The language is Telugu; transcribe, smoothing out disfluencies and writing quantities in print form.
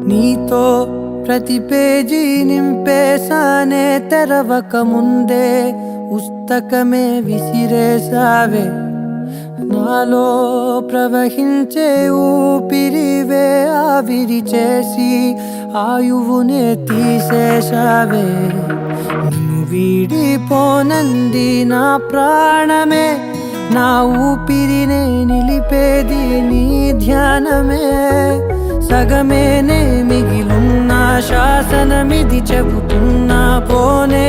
నీతో ప్రతి పేజీ నింపేసానే తెరవక ముందే పుస్తకమే విసిరేసావే నాలో ప్రవహించే ఊపిరివే ఆవిరి చేసి ఆయువునే తీసేసావే నిన్ను వీడిపోనంది నా ప్రాణమే నా ఊపిరినే నిలిపేది నీ ధ్యానమే సగమేనే మిగిలున్న శాసనమిది చెబుతున్నా పోనే